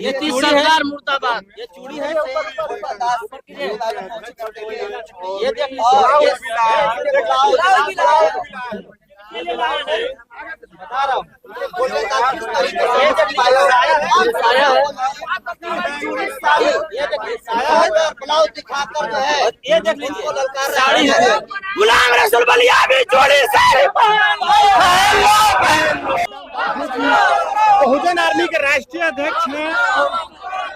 ये सरकार मुर्दाबाद। ये चूड़ी है, ये देख बता रहा हूँ ब्लाउज दिखाकर जो है, ये देख लीजिए साड़ी है। गुलाम रसूल बलिया भी जोड़ी साड़ी बहुजन आर्मी के राष्ट्रीय अध्यक्ष हैं और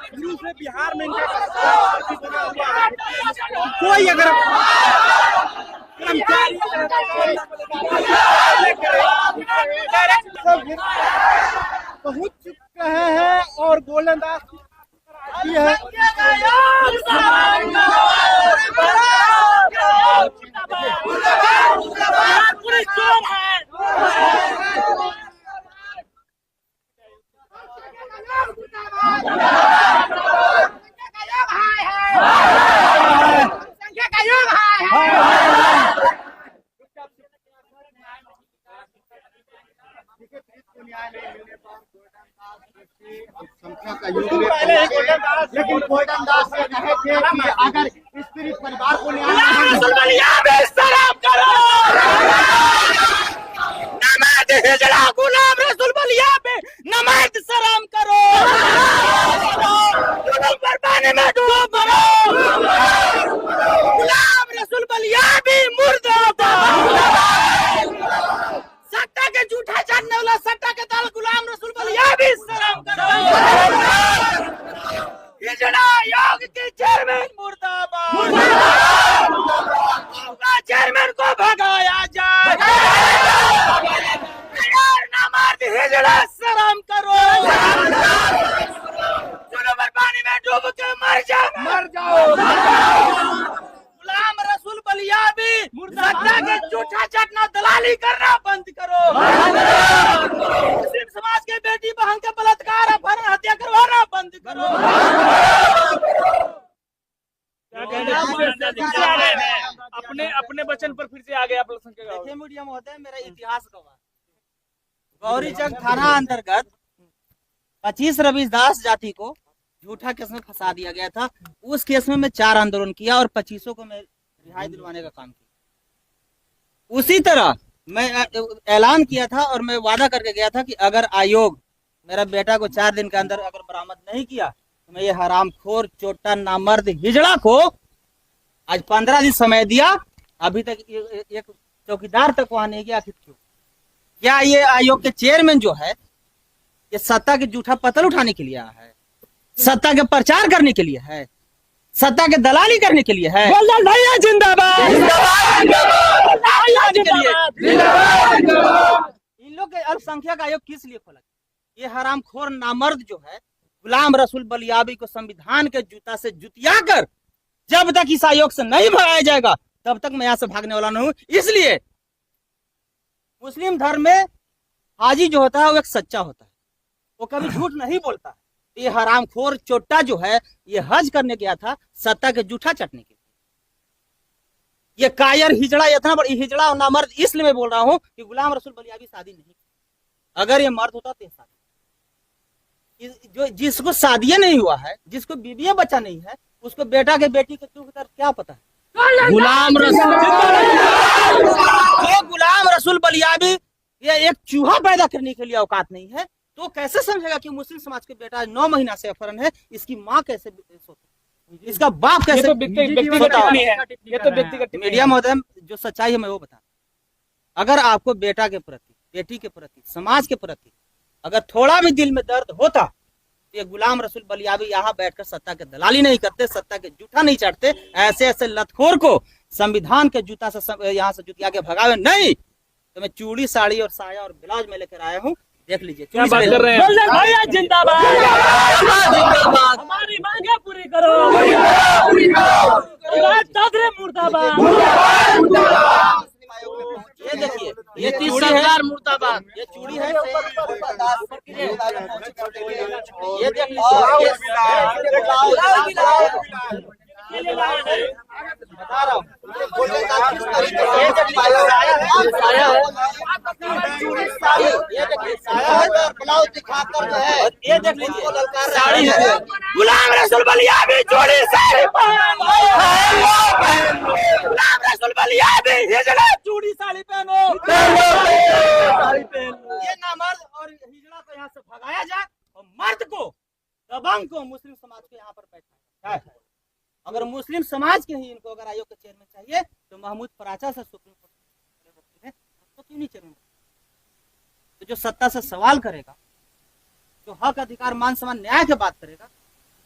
शुरू से बिहार में इनका कोई अगर कर्मचारी पहुंच चुके हैं और गोल्डन दास है। संख्या का योग लेकिन गोल्डन दास ये कहे थे कि अगर इस पीड़ित परिवार को नमाज हिजड़ा गुलाम रसूल बलिया पे नमाज सलाम करो, बरबाने में डूब गुलाम रसूल बलिया भी मुर्दाबाद। सट्टा के झूठा जानने वाला सट्टा के दाल गुलाम रसूल बलिया भी सलाम करो। हिजड़ा योग के चेयरमैन मुर्दाबाद। चेयरमैन को भगाया जाए, नमाज हिजड़ा सलाम करो, पानी में डूब के मर जाओ। गुलाम रसूल बलिया भी सट्टा के झूठा चटना दलाली करना बंद करो। मुस्लिम समाज के बेटी बहन के बलात्कार अपहरण हत्या करवाना बंद करो। अपने वचन पर फिर से आगे आप लोग देखिए मीडिया महोदय, मेरा इतिहास गवाह गौरीचक थाना अंतर्गत 25 रविदास जाति को झूठा केस में फंसा दिया गया था। उस केस में मैं 4 आंदोलन किया और 25 को मैं रिहाई दिलवाने का काम किया। उसी तरह मैं ऐलान किया था और मैं वादा करके गया था कि अगर आयोग मेरा बेटा को 4 दिन के अंदर अगर बरामद नहीं किया तो मैं ये हरामखोर चोटा नामर्द हिजड़ा को आज 15 दिन समय दिया। अभी तक एक चौकीदार तक वहां नहीं गया। आखिर क्यों? क्या ये आयोग के चेयरमैन जो है ये सत्ता के झूठा पतल उठाने के लिए है, सत्ता के प्रचार करने के लिए है, सत्ता के दलाली करने के लिए है? भैया जिंदाबाद। इन लोग के अल्पसंख्यक आयोग किस लिए खोला? ये हरामखोर नामर्द जो है गुलाम रसूल बलियाबी को संविधान के जूता से जुतिया कर जब तक इस आयोग से नहीं भगाया जाएगा तब तक मैं यहाँ से भागने वाला नहीं हूँ। इसलिए मुस्लिम धर्म में हाजी जो होता है वो एक सच्चा होता है, वो कभी झूठ नहीं बोलता है। ये हरामखोर चोट्टा जो है ये हज करने गया था सत्ता के जूठा चटने के लिए। ये कायर हिजड़ा, इतना बड़ी हिजड़ा और नामर्द इसलिए मैं बोल रहा हूँ कि गुलाम रसूल बलियाबी शादी नहीं, अगर ये मर्द होता तो शादी, जो जिसको शादी नहीं हुआ है, जिसको बीबियां बच्चा नहीं है, उसको बेटा के बेटी के दुख दर्द क्या पता है? गुलाम रसूल बलियाबी ये एक चूहा पैदा करने के लिए औकात नहीं है, तो कैसे समझेगा कि मुस्लिम समाज के बेटा 9 महीना से अपहरण है, इसकी माँ कैसे, इसका बाप कैसे? मीडिया महोदय, जो सच्चाई है मैं वो बता। अगर आपको बेटा के प्रति, बेटी के प्रति, समाज के प्रति अगर थोड़ा भी दिल में दर्द होता तो ये गुलाम रसूल बलियाबी यहाँ बैठकर सत्ता के दलाली नहीं करते, सत्ता के जूठा नहीं चढ़ते। ऐसे ऐसे लतखोर को संविधान के जूता से यहाँ से जुतिया के भगावे नहीं तो मैं चूड़ी, साड़ी और साया और ब्लाउज में लेकर आया हूँ। देख लीजिए क्या बात कर रहे हैं। भैया जिंदाबाद। हमारी मांगे पूरी करो। मुर्दाबाद। ये देखिए, ये सरकार मुर्दाबाद। ये चूड़ी है, ये देख लीजिए। बता रहा हूँ गोल्डन दास किस तरीके से ये देखिए साया है और ब्लाउज दिखाकर जो है ये देख लीजिए उनको ललकार रहा साड़ी है। है गुलाम रसूल बलिया भी जोड़ी साड़ी पहनो गुलाम रसूल बलिया भी हिजड़ा चूड़ी साड़ी पहनो ये नामर्द और हिजड़ा को यहाँ से भगाया जाए और मर्द को दबंग को मुस्लिम समाज को यहाँ पर बैठा है। अगर मुस्लिम समाज के ही इनको अगर आयोग के चेयरमैन चाहिए तो महमूद फराचा से सुप्रीम कोर्ट में तो क्यों नहीं चेयरमैन? तो जो सत्ता से सवाल करेगा, जो हक अधिकार मान सम्मान न्याय की बात करेगा,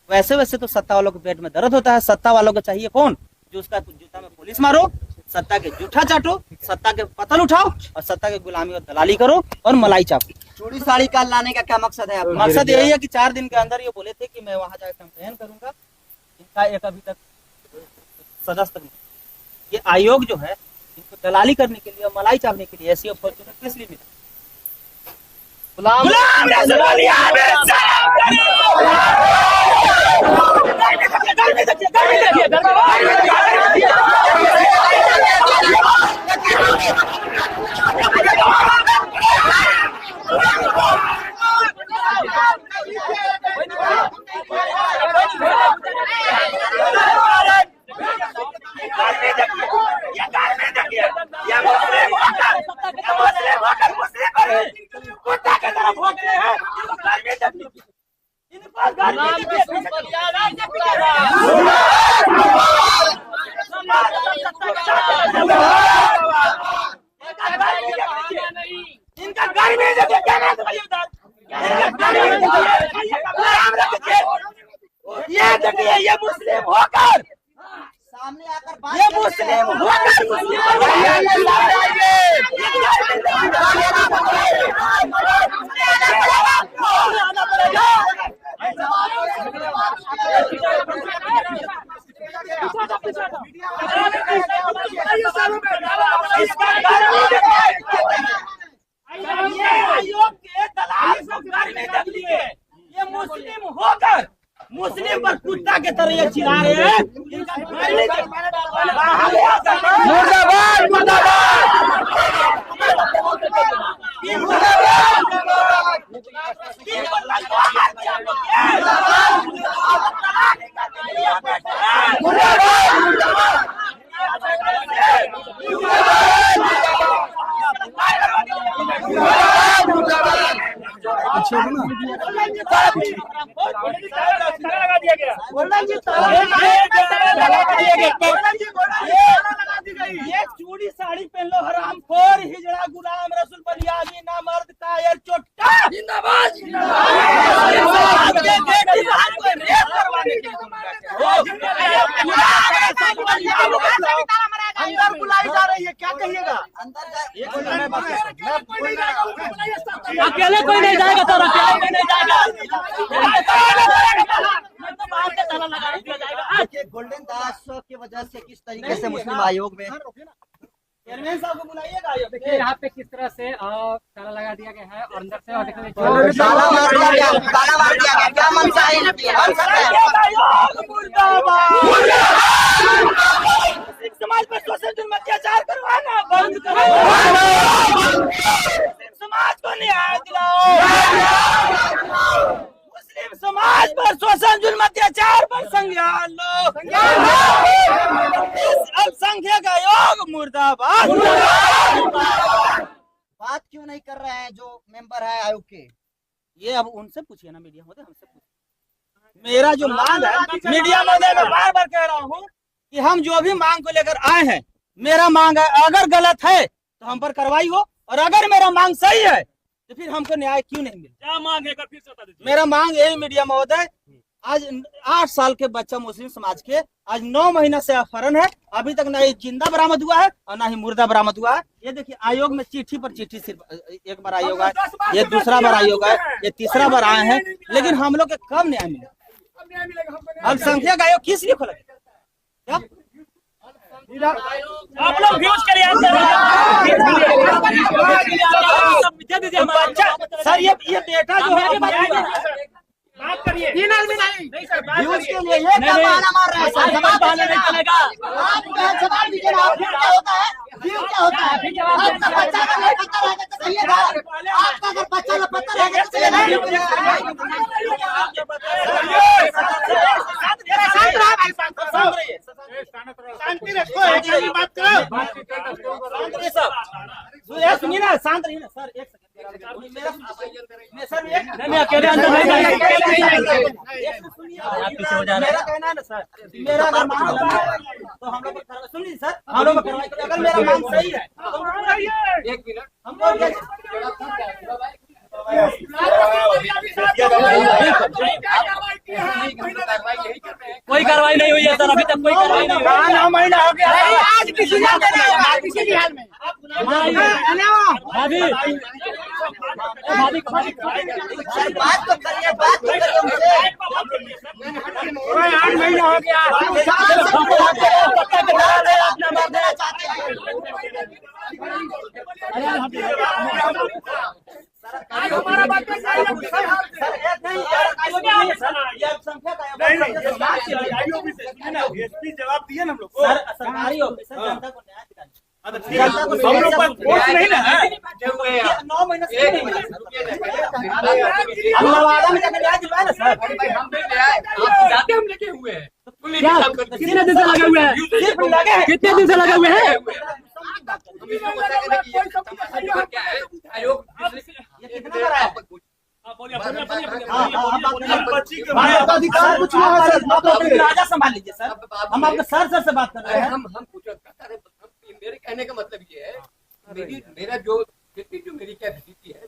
वैसे वैसे तो सत्ता वालों के पेट में दर्द होता है। सत्ता वालों को चाहिए कौन? जो उसका जूता में पुलिस मारो, सत्ता के जूठा चाटो, सत्ता के पतल उठाओ और सत्ता के गुलामी और दलाली करो और मलाई चापो। चूड़ी साड़ी का लाने का क्या मकसद है आपका? मकसद यही है कि 4 दिन के अंदर ये बोले थे कि मैं वहां जाकर कैंपेन करूंगा, इनका एक अभी तक सदस्य नहीं। ये आयोग जो है इनको दलाली करने के लिए और मलाई चापने के लिए ऐसी अपॉर्चुनिटी किस लिए मिला? गुलाम रसूल बलिया भी सलाम कुत्ता की तरफ भोंक रहे हैं। गर्मी देखिए, इनको गर्मी देखिए। इनका गर्मी देखिए, क्या नाम है उधर? ये देखिए, ये मुस्लिम होकर सामने आकर ये मुस्लिम होकर मुस्लिम आयोग के दलाल को गर्मी देख लिए। ये मुस्लिम होकर मुस्लिम पर कुत्ता के तरह ये चिल्ला रहे हैं। इनका गर्मी मुर्दाबाद ये चूड़ी साड़ी पहन लो हरामखोर हिजड़ा गुलाम रसूल बलियागी नामर्द कायर चोट्टा जिंदाबाद अंदर बुलाई जा रही है, क्या कहिएगा? अकेले कोई नहीं जाएगा तो अकेले कोई नहीं जाएगा। देखिए गोल्डन दास की वजह से किस तरीके से मुस्लिम आयोग में चेयरमैन साहब को बुलाइएगा। देखिए यहाँ पे किस तरह से ताला लगा दिया गया है और अंदर से ताला मार दिया गया, ताला मार दिया गया, क्या मनसा है इनकी? मुस्लिम समाज पर शोषण जुल्म अत्याचार करवाना बंद करो। मुस्लिम समाज को न्याय दिलाओ। मुस्लिम समाज पर शोषण जुल्म अत्याचार पर संज्ञान लो। अल्पसंख्यक आयोग मुर्दाबाद। बात क्यों नहीं कर रहे हैं जो मेंबर है आयोग के? ये अब उनसे पूछिए ना, मीडिया महोदय हमसे पूछिए। मेरा जो मांग है मीडिया महोदय मैं बार बार कह रहा हूँ कि हम जो भी मांग को लेकर आए हैं, मेरा मांग है अगर गलत है तो हम पर कार्रवाई हो, और अगर मेरा मांग सही है तो फिर हमको न्याय क्यों नहीं मिला? क्या मांग है फिर से बता दीजिए। मेरा मांग यही मीडिया महोदय, आज 8 साल के बच्चा मुस्लिम समाज के आज 9 महीना से अपहरण है, अभी तक ना ही जिंदा बरामद हुआ है और ना ही मुर्दा बरामद हुआ है। ये देखिए आयोग में चिट्ठी पर चिट्ठी, सिर्फ एक बार आयोग आए, ये दूसरा बार आयोग आए, ये तीसरा बार आए हैं, लेकिन हम लोग के कब न्याय मिला? अल्पसंख्यक आयोग किस लिए खोला क्या? आप लोग व्यूज करिए। बच्चा सर, ये बेटा जो है बात करिए। 3 आदमी नहीं, व्यूज के लिए ये क्या बहाना मार रहे हैं सर? जवाब दीजिए ना। आप जवाब दीजिए ना। व्यू क्या होता है? व्यू क्या होता है? आपका बच्चा अगर लापता रहेगा तो सही है ना? आपका अगर बच्चा लापता रहेगा तो सही है ना? शांति रखो, एक जगह बात करो। सुनिए ना, शांत रहिए ना सर। एक सेकंड मेरा सर, मैं अकेले अंदर नहीं जाएगा। मेरा कहना है ना सर, मेरा अगर मांग गलत है तो हम लोग सुनिए सर, हम लोग कार्रवाई करें। अगर मेरा मांग सही है तो एक मिनट हम लोग कोई कार्रवाई नहीं हुई है सर, अभी तक कोई कार्रवाई नहीं हुई है। 9 महीना हो गया। आज डिसीजन देना होगा किसी भी हाल में। भाभी सर बात तो करिए, बात तो करिए उनसे। 8 महीना हो गया। अपना बात देना चाहते हैं। हमारा बात नहीं एसपी जवाब दिए ना हम लोग को। सरकारी ऑफिसर जनता को न्याय दिलाना। हम लोग पर फोर्स नहीं ना है। 9 महीने से नहीं मिला सर। हम नवादा में जाकर न्याय दिलवाए ना सर। जाते हम लेके हुए हैं कितने दिन से लगे हुए हैं? सिर्फ लगे हैं। कितने दिन से लगे हुए हैं? क्या है आयोग ये कितना बड़ा है? अधिकार कुछ नहीं है सर। आप अपने राजा संभाल लीजिए सर। हम आपके सर से बात कर रहे हैं। हम पूछो मेरे कहने का मतलब ये है मेरा जो मेरी कैपेसिटी है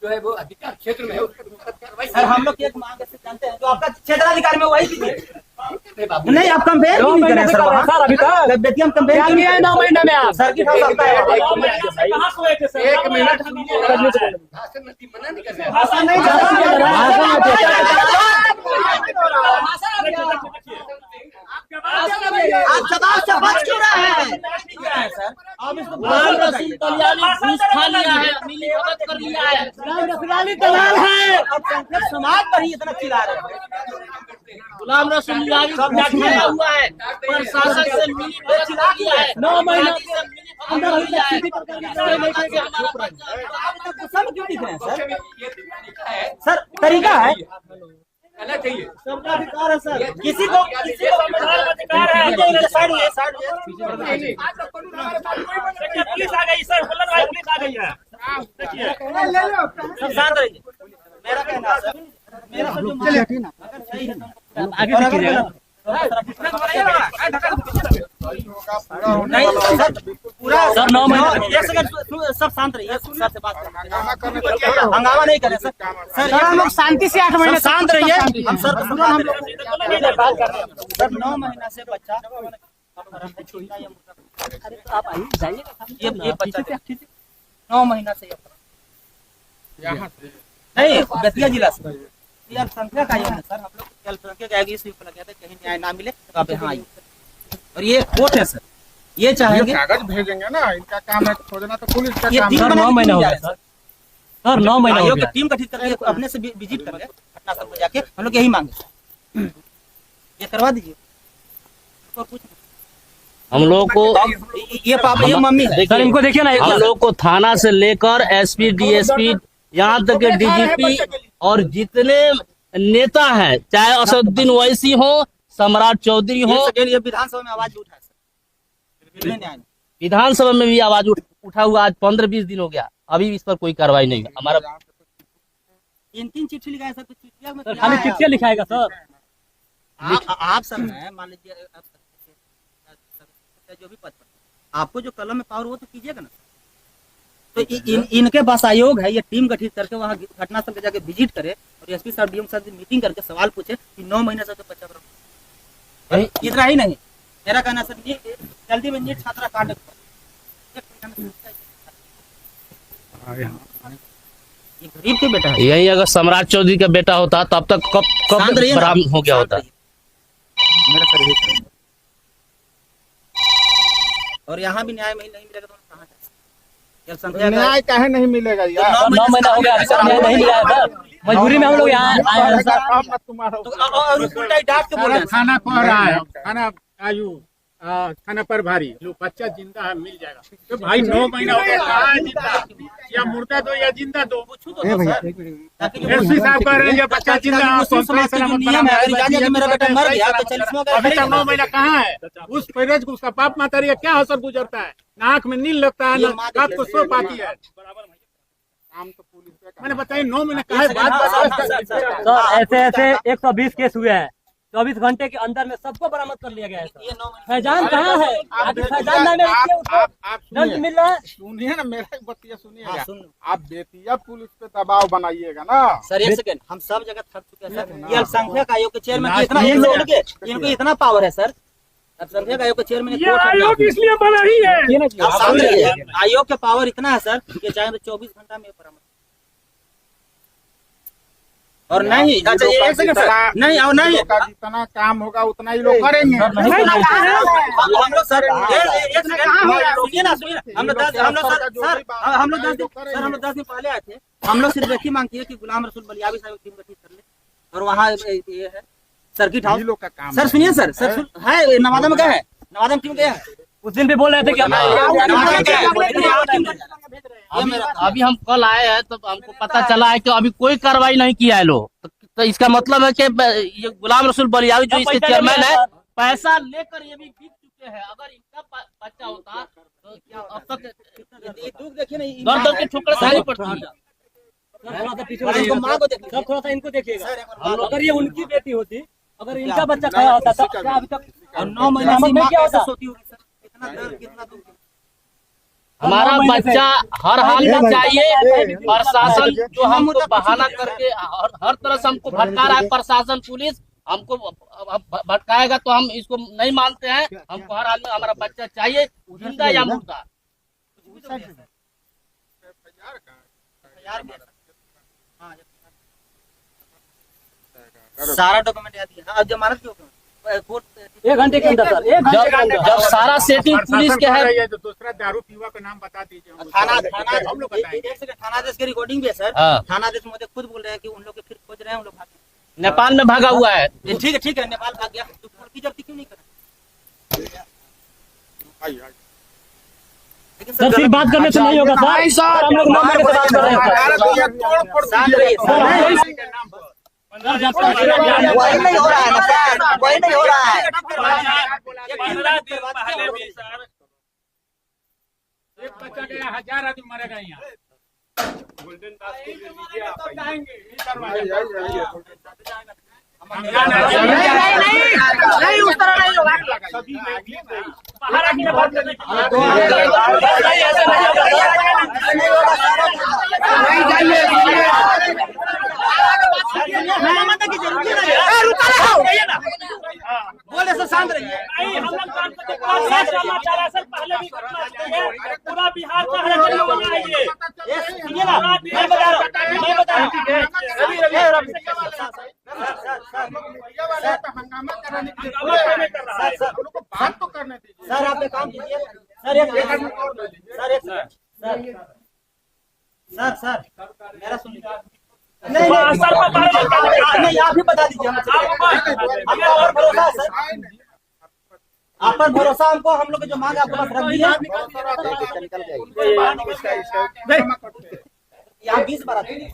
जो है वो अधिकार क्षेत्र में है उसके अनुसार कार्रवाई सर हम लोग एक मांग से जानते हैं जो आपका क्षेत्राधिकारी में वही कीजिए। बाबू नहीं आप कंपेयर क्यों नहीं कर रहे हैं सर वहाँ? सर अभी तक बेटी हम कंपेयर क्यों नहीं कर रहे हैं? 9 महीने में आप सर की एक मिनट भाषण मना नहीं कर रहे हैं। भाषण नहीं कर आप जवाब से बच क्यों रहे हैं? सर आप इसको दलाल है। अब संकट समाज पर ही इतना चिल्ला रहे हैं। गुलाम रसूलुल्लाह सब बैठा हुआ है, प्रशासन से मिली भगत किया है। 9 महीना अंदर आप इतना गुस्सा में क्यों दिख रहे हैं सर? सर तरीका है, कहना चाहिए सबका अधिकार है सर। किसी को अधिकार है। साइड में पुलिस आ गई सर, पुलिस आ गई है। सब शांत रहिए। मेरा कहना है सर, मेरा जो अगर सही है तो आगे देखिएगा। नहीं सर पूरा सर 9 महीने एक सेकंड सब शांत रहिए। सर से बात करें, हंगामा नहीं करें सर। सर हम लोग शांति से 8 महीने शांत रहिए। हम सर को समझा हम लोग बात कर रहे हैं सर। 9 महीना से बच्चा आप आइए जाइए। ये बच्चा 9 महीना से नहीं बेतिया जिला से ये अल्पसंख्यक आयोग है सर। हम लोग अल्पसंख्यक आयोग इस पर लगे थे कहीं न्याय ना मिले तो आप यहाँ आइए। और ये कोर्ट है सर, ये चाहेंगे कागज भेजेंगे ना, इनका काम है खोजना, तो पुलिस का ये काम टीम है। 9 महीना हो गया सर। सर 9 महीना हो आयोग की गया। टीम गठित करके अपने से विजिट कर ले पटना सब जाके। हम लोग यही मांगे ये करवा दीजिए। और कुछ हम लोग को ये पापा ये मम्मी है सर इनको देखिए ना, हम लोग को थाना से लेकर एसपी डीएसपी यहाँ तक के डीजीपी और जितने नेता हैं, चाहे असदुद्दीन ओवैसी हो, सम्राट चौधरी हो, ये विधानसभा में आवाज उठा सर। विधानसभा में भी आवाज उठा हुआ। आज 15-20 दिन हो गया, अभी इस पर कोई कार्रवाई नहीं है। हमारा 3 चिट्ठी लिखा है सर। तो चिट्ठिया में सर खाली चिट्ठियाँ लिखाएगा सर। आप सर हैं, मान लीजिए जो भी पद पर आपको जो कलम में पावर वो तो कीजिएगा ना। तो इनके पास आयोग है, ये टीम गठित करके वहाँ घटनास्थल पे जाके विजिट करे और एसपी साहब डीएम साहब से मीटिंग करके सवाल पूछे कि 9 महीने से तो बच्चा इतना ही नहीं। मेरा कहना सर जल्दी में नीट छात्रा कांड ये गरीब के बेटा है। यही अगर सम्राट चौधरी का बेटा होता तब तक कब शांत रहिए ना। बरामद हो गया होता। मेरा सर यही कहना है। और यहाँ भी न्याय नहीं मिलेगा तो हम कहाँ जा सकते? संख्या का न्याय काहे नहीं मिलेगा यार? 9 महीना हो गया अभी तक न्याय नहीं मिला है सर। मजबूरी में हम लोग यहाँ आए हैं सर। अब मत तुम्हारा तो और उल्टा ही डांट के बोल रहे हैं। खाना कह रहा है, खाना आयु खाना पर भारी, जो बच्चा जिंदा है मिल जाएगा। तो भाई 9 महीना हो गया, कहाँ है जिंदा? या मुर्दा दो या जिंदा दो। एसपी साहब कह रहे हैं ये बच्चा जिंदा है, मुस्लिम समाज के जो नियम है, अगर जाने कि मेरा बेटा मर गया तो 40वां का अभी तक 9 महीना कहाँ है? उस पेरेज को उसका बाप माता क्या असर गुजरता है? ना आँख में नींद लगता है, ना रात को सो पाती है। मैंने बताया 9 महीने कहा है, बात सर ऐसे 120 केस हुए हैं, 24 घंटे के अंदर में सबको बरामद कर लिया गया है सर। फैजान कहाँ है? आखिर फैजान नाम है, उसको दंड मिल रहा है। सुनिए ना, मेरा एक बतिया सुनिएगा। आप बेतिया पुलिस पे दबाव बनाइएगा ना। सर एक सेकंड, हम सब जगह थक चुके हैं सर। ये अल्पसंख्यक आयोग के चेयरमैन की इतना इनको इतना पावर है सर। अल्पसंख्यक आयोग के चेयरमैन आयोग इसलिए बना ही है। आयोग का पावर इतना है सर कि चाहे तो 24 घंटा में बरामद। और नहीं, अच्छा एक सेकंड सर, नहीं और नहीं, जितना काम होगा उतना ही लोग करेंगे। हम लोग सर एक सेकंड सुनिए ना, हम लोग 10 दिन पहले आए थे। हम लोग सिर्फ एक ही मांग की है कि गुलाम रसूल बलियावी साहब टीम गठित कर ले, और वहाँ ये है सर्किट हाउस लोग का काम। सर सुनिए सर, है नवादा में क्या है? नवादा में टीम गया है। उस दिन भी बोल रहे थे कि अभी हम कल आए हैं तो हमको पता चला है कि अभी कोई कार्रवाई नहीं किया है लोग। तो इसका मतलब है कि ये गुलाम रसूल बलियावी जो इसके चेयरमैन है, पैसा लेकर ये भी बिक चुके हैं। अगर इनका बच्चा होता तो क्या अब तक देखिए दर के ठोकर सहनी पड़ती है। थोड़ा सा इनको देखिएगा। अगर ये उनकी बेटी होती, अगर इनका बच्चा खड़ा होता तो क्या अभी तक 9 महीने में क्या होता सोती होगी सर? इतना दर्द कितना दुख। हमारा बच्चा हर हाल में चाहिए। प्रशासन जो हमको बहाना करके हर तरह से हमको भटका रहा है, प्रशासन पुलिस हमको भटकाएगा तो हम इसको नहीं मानते हैं। हमको हर हाल में हमारा बच्चा चाहिए, जिंदा या मुर्दा। सारा डॉक्यूमेंट याद है। हाँ, जमानत क्यों कोर्ट 1 घंटे के अंदर सर, 1 घंटे के अंदर जब सारा सेटिंग पुलिस के है। तो दूसरा दारू पीवा का नाम बता दीजिए। थाना हम लोग बताएंगे। एक सेकंड, थानाधीश की रिकॉर्डिंग भी है सर। हाँ। थानाधीश महोदय खुद बोल रहे हैं कि उन लोग के फिर खोज रहे हैं, उन लोग भागे। नेपाल में भागा हुआ है। ठीक है, नेपाल भाग गया तो कोर्ट की जब्ती क्यों नहीं करा? लेकिन सर सिर्फ बात करने से नहीं होगा सर। हम लोग मामले के बात कर रहे हैं वही नहीं हो रहा है ना सर, वही नहीं हो रहा है। एक बच्चा गया, 1000 आदमी मरेगा यहाँ। गोल्डन दास को लीजिए, आप आएंगे नहीं उस तरह नहीं होगा। बाहर आके बात करने बोले सर शांत रहिए। पूरा बिहार का हलचल बनाइए। सुनिए ना, मैं बता रहा हूँ। हंगामा कराने के लिए बात तो करने दीजिए। सर आप एक काम कीजिए सर, सर मेरा सुन लीजिए। नहीं आप ही बता दीजिए। हमको और भरोसा है सर, आप पर भरोसा हमको। हम लोग जो मांग आपके पास रख दी है। यहाँ 20 बार आते हैं।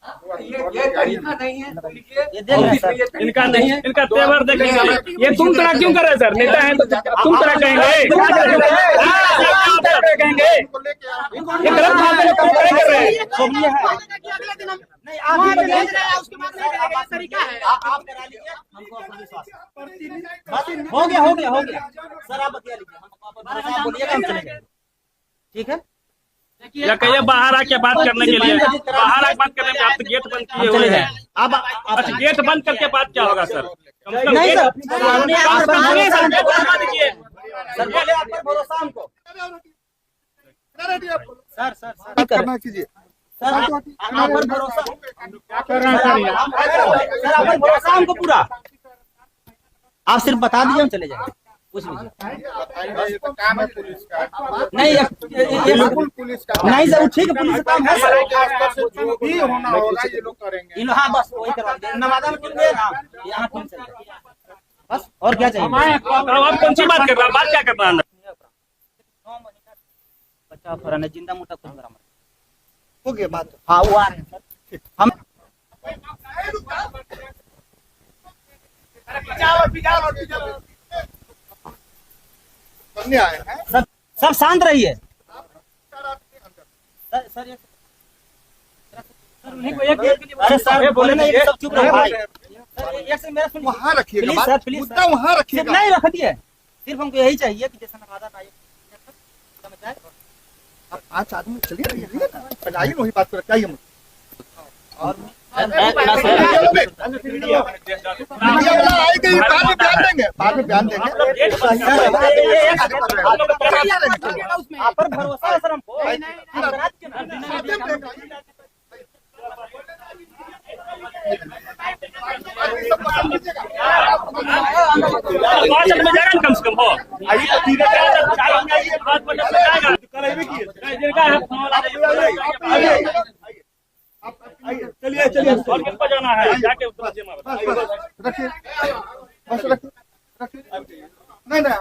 ये तरीका नहीं है। ये देख रहे हैं सर। इनका नहीं है, इनका तेवर देखेंगे। ये तुम तरह क्यों कर रहे सर? नेता है तो तुम तरह कहेंगे। ये गलत बात है, तुम तरह कर रहे हैं। नहीं आप भी भेज रहे हैं, उसके बाद तरीका है। आप करा लीजिए, हमको अपना विश्वास है। हो गया सर, आप बता लीजिए। हम बोलिएगा, हम चले जाएंगे। ठीक है, या कहिए बाहर आके बात करने के लिए। बाहर आके बात करने में आप तो गेट बंद किए हुए हैं। अब अच्छा, गेट बंद करके बात क्या होगा सर? कम से कम नहीं गेट- सर, सामने आप सर, बोलिए सर, गेट बंद कीजिए। सर बोले आप पर भरोसा हमको। सर करना कीजिए। सर आप पर भरोसा, क्या कर रहे हैं सर यहाँ? सर आप पर भरोसा हमको पूरा। आप सिर्फ बता दीजिए, हम चले जाएंगे। पूछ लीजिए। ये तो काम है पुलिस का। नहीं बिल्कुल पुलिस का। नहीं सर, ठीक है, पुलिस का काम है सर। से जो भी होना होगा ये लोग करेंगे। हाँ बस वही करवा दीजिए। नवादा में टीम है ना, यहाँ टीम चाहिए बस, और क्या चाहिए? आप कौन सी बात कर रहे हैं? बात क्या करना है? 9 महीने का बच्चा फरान है, जिंदा मोटा कुछ बरामद हो गया बात। हाँ वो आ रहे हैं सर। हम करने आए हैं। सब शांत रहिए सर। अरे सर बोले ना, ये सब चुप रहो भाई। सर एक से मेरा सुनिए। वहाँ रखिएगा प्लीज बात, सर, प्लीज मुद्दा सर। वहाँ रखिएगा। नहीं रख दिए, सिर्फ हमको यही चाहिए कि जैसा नवादा में आयोग समझ आए। अब 5 आदमी चलिए रहिए ना, पहले वही बात को चाहिए मुझे। और मीडिया वाला आएगा, ये बाद में बयान देंगे, बाद में बयान देंगे। आप पर भरोसा है सर हमको। हम रात के ना कम से कम हो चलिए चलिए, और किसको जाना है? जाके रखिए बस, रखिए नहीं नहीं